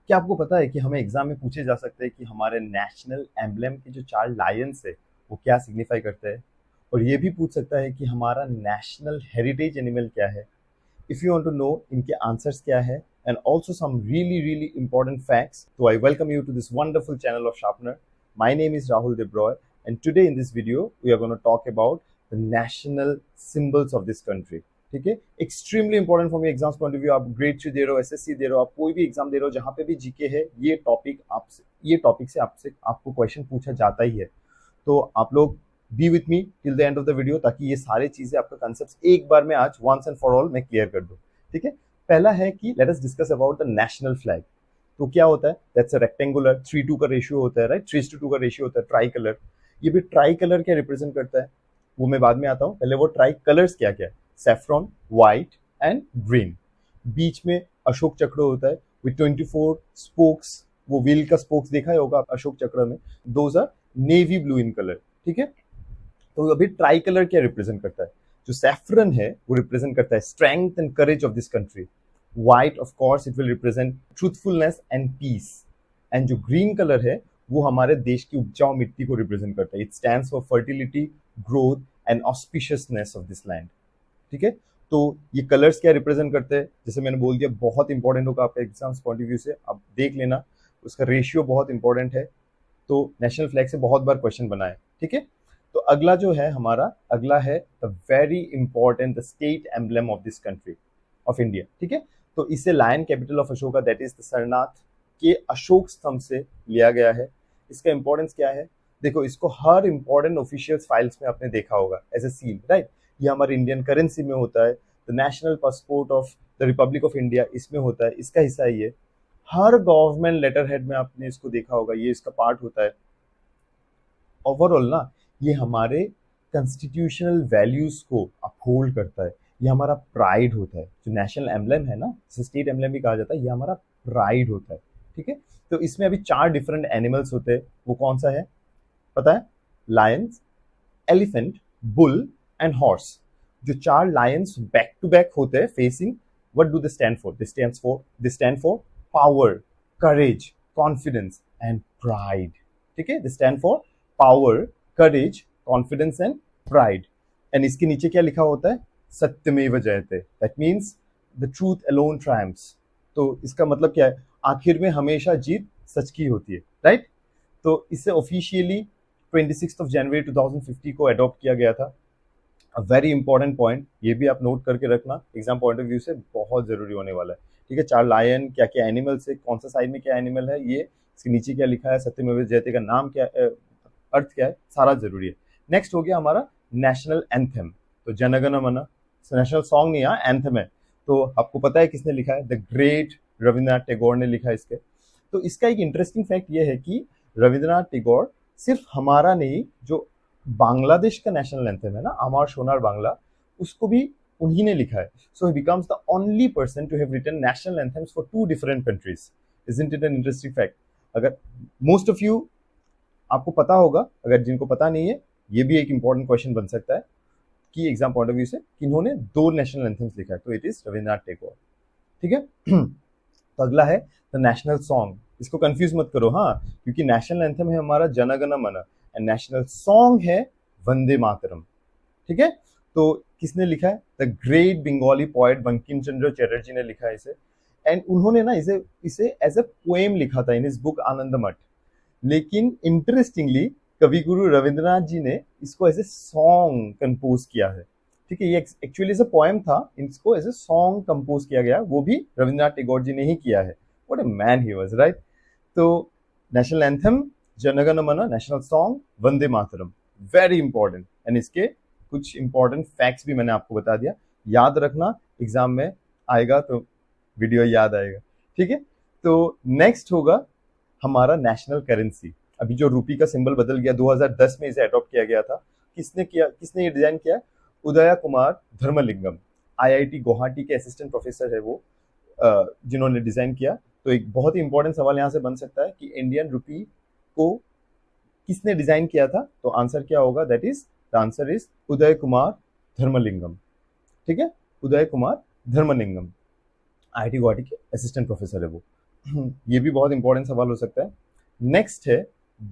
क्या आपको पता है कि हमें एग्जाम में पूछे जा सकते हैं कि हमारे नेशनल एम्बलम के जो 4 लायंस है वो क्या सिग्निफाई करते हैं? और ये भी पूछ सकता है कि हमारा नेशनल हेरिटेज एनिमल क्या है? If you want to know इनके आंसर्स क्या है and also some really important facts, तो I welcome you to this wonderful channel of Sharpener. My name is Rahul Debroy and today in this video we are gonna talk about the national symbols of this country. ठीक है, extremely important from exams point of view. आप grade 3 दे रहे हो, SSC दे रहे हो, आप कोई भी एग्जाम दे रहे हो, जहां पे भी जीके है, ये टॉपिक से आपसे आपको क्वेश्चन पूछा जाता ही है. तो आप लोग B with me till the end of the video, ताकि ये सारे चीजें आपका कंसेप्ट एक बार में आज वंस एंड फॉर ऑल मैं क्लियर कर दूं. ठीक है, पहला है कि let us discuss about the national flag. तो क्या होता है? दैट्स अ रेक्टेंगुलर 3:2 का रेशियो होता है, राइट? 3:2 का रेशियो होता है. ट्राई कलर, ये भी ट्राई कलर क्या रिप्रेजेंट करता है वो मैं बाद में आता हूँ. पहले वो ट्राई कलर्स क्या क्या है? Saffron, white and green. बीच में अशोक चक्र होता है विथ 24 स्पोक्स. वो व्हील का स्पोक्स देखा होगा अशोक चक्र में. Those are navy blue in colour. ठीक है, तो अभी ट्राई कलर क्या रिप्रेजेंट करता है? जो सैफरन है वो रिप्रेजेंट करता है strength and courage of this country. White of course it will represent truthfulness and peace. And जो ग्रीन कलर है वो हमारे देश की उपजाऊ मिट्टी को रिप्रेजेंट करता है. It stands for fertility, growth and auspiciousness of this land. ठीक है, तो ये कलर्स क्या रिप्रेजेंट करते हैं? जैसे मैंने बोल दिया, बहुत इंपॉर्टेंट होगा आपका एग्जाम्स पॉइंट ऑफ व्यू से. अब देख लेना, उसका रेशियो बहुत इंपॉर्टेंट है. तो नेशनल फ्लैग से बहुत बार क्वेश्चन बना है. ठीक है, तो अगला जो है हमारा, अगला है the very important the state emblem of this country of India. ठीक है, तो इसे lion capital of Ashoka that is the Sarnath के अशोक स्तंभ से लिया गया है. इसका इंपॉर्टेंस क्या है? देखो, इसको हर इंपॉर्टेंट ऑफिशियल फाइल्स में आपने देखा होगा एज ए सील, राइट? ये हमारे इंडियन करेंसी में होता है. The national passport of the Republic of India इसमें होता है, इसका हिस्सा है ये. हर गवर्नमेंट लेटर हेड में आपने इसको देखा होगा, ये इसका पार्ट होता है. ओवरऑल ना, ये हमारे कॉन्स्टिट्यूशनल वैल्यूज को अपहोल्ड करता है. ये हमारा प्राइड होता है. जो नेशनल एम्बलम है ना, जिसे स्टेट एम्बलम भी कहा जाता है, ये हमारा प्राइड होता है. ठीक है, तो इसमें अभी 4 डिफरेंट एनिमल्स होते हैं. वो कौन सा है पता है? Lions, elephant, bull and horse. जो 4 लायंस बैक टू बैक होते हैं facing, what do they stand for? They stand for power, courage, confidence and pride. ठीक है, they stand for power, courage, confidence and pride. And इसके नीचे क्या लिखा होता है? सत्यमेव जयते. That means the truth alone triumphs. तो इसका मतलब क्या है? आखिर में हमेशा जीत सच की होती है, राइट? तो इससे ऑफिशियली 26 जनवरी 2050 को अडॉप्ट किया गया था. अ वेरी इंपॉर्टेंट पॉइंट, ये भी आप नोट करके रखना, एग्जाम पॉइंट ऑफ व्यू से बहुत जरूरी होने वाला है. ठीक है, 4 लायन क्या क्या एनिमल्स है, कौन सा साइड में क्या एनिमल है, ये इसके नीचे क्या लिखा है, सत्यमेव जयते का नाम क्या, अर्थ क्या है, सारा जरूरी है. नेक्स्ट हो गया हमारा नेशनल एंथम. तो जनगण मन, नेशनल सॉन्ग नहीं, एंथम है. तो आपको पता है किसने लिखा है? द ग्रेट रविन्द्रनाथ टैगोर ने लिखा है इसके. तो इसका एक इंटरेस्टिंग फैक्ट ये है कि रविन्द्रनाथ टैगोर सिर्फ हमारा नहीं, जो बांग्लादेश का नेशनल एंथम है ना, अमर सोनार बांग्ला, उसको भी उन्हीं ने लिखा है. So he becomes the only person to have written national anthems for 2 different countries. Isn't it an interesting fact? अगर मोस्ट ऑफ यू आपको पता होगा, अगर जिनको पता नहीं है, ये भी एक इंपॉर्टेंट क्वेश्चन बन सकता है कि एग्जाम पॉइंट ऑफ व्यू से किन्होंने 2 नेशनल एंथम्स लिखा है. तो इट इज रविन्द्रनाथ टैगोर. ठीक है, तो अगला है द नेशनल सॉन्ग. इसको कंफ्यूज मत करो, हाँ, क्योंकि नेशनल एंथम है हमारा जनगण मन एंड नेशनल सॉन्ग है वंदे मातरम. ठीक है, तो किसने लिखा है? The great Bengali poet Bankim Chandra Chatterjee ने लिखा है इसे. एंड उन्होंने ना इसे इसे एज ए पोएम लिखा था इन हिज बुक आनंद मठ. लेकिन इंटरेस्टिंगली कविगुरु रविंद्रनाथ जी ने इसको एज ए सॉन्ग कंपोज किया है. ठीक है, ये एक्चुअली एज ए पोएम था, इसको एज ए सॉन्ग कंपोज किया गया, वो भी रविंद्रनाथ टैगोर जी ने ही किया है. What a man he was, right? तो नेशनल एंथम जनगण मन, national song Vande Mataram, very important. And इसके कुछ इंपॉर्टेंट फैक्ट्स भी मैंने आपको बता दिया, याद रखना, एग्जाम में आएगा तो वीडियो याद आएगा. ठीक है, तो नेक्स्ट होगा हमारा नेशनल करेंसी. अभी जो रूपी का सिंबल बदल गया, 2010 में इसे अडॉप्ट किया गया था. किसने ये डिजाइन किया? उदय कुमार धर्मलिंगम. आईआईटी गुवाहाटी के असिस्टेंट प्रोफेसर है वो, जिन्होंने डिजाइन किया. तो एक बहुत ही इंपॉर्टेंट सवाल यहाँ से बन सकता है कि इंडियन रूपी को किसने डिजाइन किया था? तो आंसर क्या होगा? That is the answer is Uday Kumar Dharmalingam. ठीक है, उदय कुमार धर्मलिंगम आईआईटी गुवाहाटी के असिस्टेंट प्रोफेसर है वो. ये भी बहुत इंपॉर्टेंट सवाल हो सकता है। नेक्स्ट है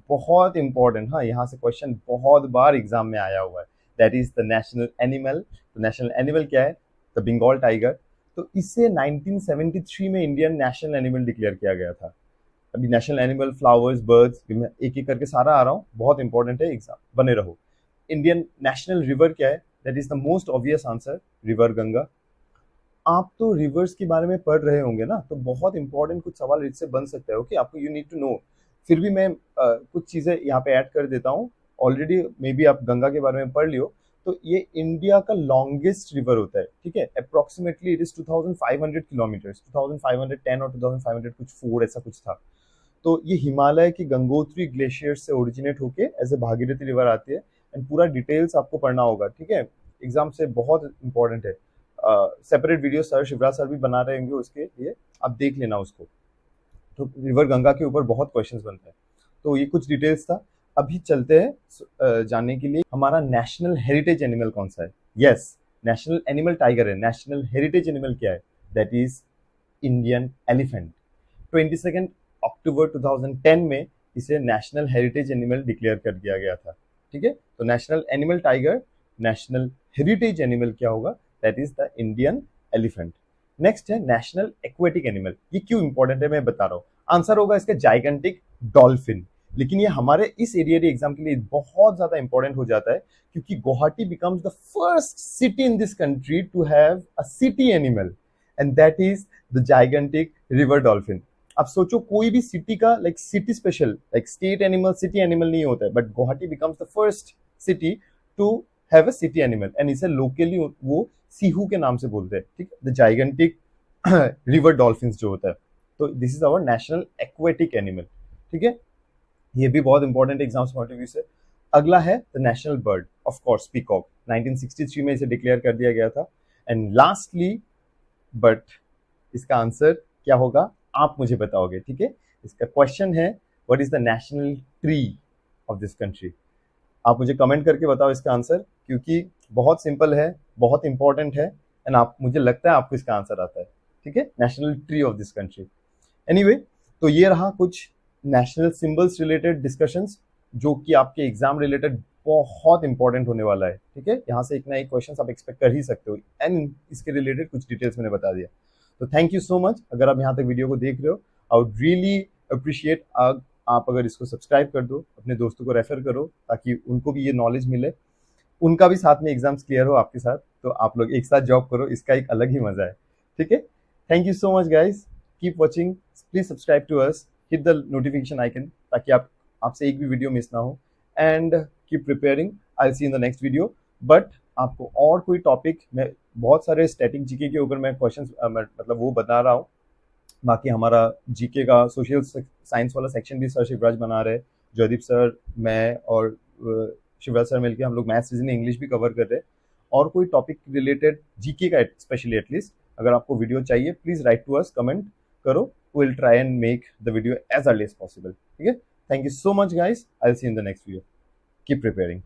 बहुत इंपॉर्टेंट, हाँ यहाँ से क्वेश्चन बहुत बार एग्जाम में आया हुआ है, that is the national animal. तो नेशनल एनिमल क्या है? The Bengal tiger. तो इसे 1973 में इंडियन नेशनल एनिमल डिक्लेयर किया गया था। अभी नेशनल एनिमल, फ्लावर्स, बर्ड्स, मैं एक एक करके सारा आ रहा हूँ, बहुत इंपॉर्टेंट है, एग्जाम बने रहो। इंडियन नेशनल रिवर क्या है? That is the most obvious answer, river Ganga. आप तो रिवर्स के बारे में पढ़ रहे होंगे ना, तो बहुत इंपॉर्टेंट कुछ सवाल इससे बन सकता है। ओके, आपको यू नीड टू नो। फिर भी मैं कुछ चीजें यहाँ पे ऐड कर देता हूँ। ऑलरेडी मे बी आप गंगा के बारे में पढ़ लियो। तो ये इंडिया का लॉन्गेस्ट रिवर होता है, ठीक है। अप्रोक्सीमेटली इट इज 2500 किलोमीटर, 2510 और 2500 कुछ 4 ऐसा कुछ था। तो ये हिमालय की गंगोत्री ग्लेशियर से ओरिजिनेट होके एज ए भागीरथी रिवर आती है। एंड पूरा डिटेल्स आपको पढ़ना होगा, ठीक है, एग्जाम से बहुत इंपॉर्टेंट है। Separate video sir Shivraj sir भी बना रहे होंगे उसके लिए, आप देख लेना उसको। तो रिवर गंगा के ऊपर बहुत क्वेश्चंस बनते हैं। तो ये कुछ डिटेल्स था। अभी चलते हैं जानने के लिए हमारा नेशनल हेरिटेज एनिमल कौन सा है। यस, नेशनल एनिमल टाइगर है। नेशनल हेरिटेज एनिमल क्या है? That is Indian elephant. 22 अक्टूबर 2010 में इसे नेशनल हेरिटेज एनिमल डिक्लेयर कर दिया गया था, ठीक है। तो national animal tiger, national heritage animal क्या होगा? That is the Indian elephant. Next है नेशनल एक्वेटिक एनिमल। ये क्यों इंपॉर्टेंट है मैं बता रहा हूँ। आंसर होगा इसका जाइगेंटिक डॉल्फिन। लेकिन ये हमारे इस एरिया एग्जाम के लिए बहुत ज्यादा इंपॉर्टेंट हो जाता है, क्योंकि Guwahati becomes the first city in this country to have a city animal, and that is the gigantic river dolphin. आप सोचो, कोई भी सिटी का like city special, like state animal city animal नहीं होता है, but Guwahati becomes the first city to have a city animal, and इसे locally वो सीहू के नाम से बोलते हैं, ठीक है, द जाइगेंटिक रिवर डॉल्फिन जो होता है। तो this is our national aquatic animal, ठीक है। ये भी बहुत important exams point of view से। अगला है the national bird, of course peacock. 1963 में इसे डिक्लेयर कर दिया गया था। एंड लास्टली बट इसका आंसर क्या होगा आप मुझे बताओगे, ठीक है। इसका क्वेश्चन है what is the national tree of this country. आप मुझे कमेंट करके बताओ इसका आंसर, क्योंकि बहुत सिंपल है, बहुत इंपॉर्टेंट है, एंड आप, मुझे लगता है आपको इसका आंसर आता है, ठीक है, national tree of this country. Anyway, तो ये रहा कुछ नेशनल सिंबल्स रिलेटेड डिस्कशंस, जो कि आपके एग्जाम रिलेटेड बहुत इंपॉर्टेंट होने वाला है, ठीक है। यहाँ से एक ना एक क्वेश्चन आप एक्सपेक्ट कर ही सकते हो, एंड इसके रिलेटेड कुछ डिटेल्स मैंने बता दिया। तो थैंक यू सो मच। अगर आप यहाँ तक वीडियो को देख रहे हो, आई वुड रियली अप्रिशिएट आप अगर इसको सब्सक्राइब कर दो, अपने दोस्तों को रेफर करो, ताकि उनको भी ये नॉलेज मिले, उनका भी साथ में एग्जाम्स क्लियर हो आपके साथ, तो आप लोग एक साथ जॉब करो, इसका एक अलग ही मजा है, ठीक है। Thank you so much guys, keep watching, please subscribe to us, hit the notification icon, ताकि आपसे एक भी वीडियो मिस ना हो, and keep preparing. I see in the next video. But आपको और कोई टॉपिक, मैं बहुत सारे स्टैटिक जीके के ऊपर मैं क्वेश्चन मतलब वो बता रहा हूँ। बाकी हमारा जीके का सोशल साइंस वाला सेक्शन भी सर शिवराज बना रहे, जयदीप सर, मैं और शिवराज सर मिलकर हम लोग मैथ्स, रीजनिंग, इंग्लिश भी कवर कर रहे हैं। और कोई टॉपिक रिलेटेड जीके का स्पेशली एटलीस्ट अगर आपको वीडियो चाहिए, please write to us, comment करो, will try and make the video as early as possible, ठीक है। Thank you so much guys, I will see in the next video, keep preparing.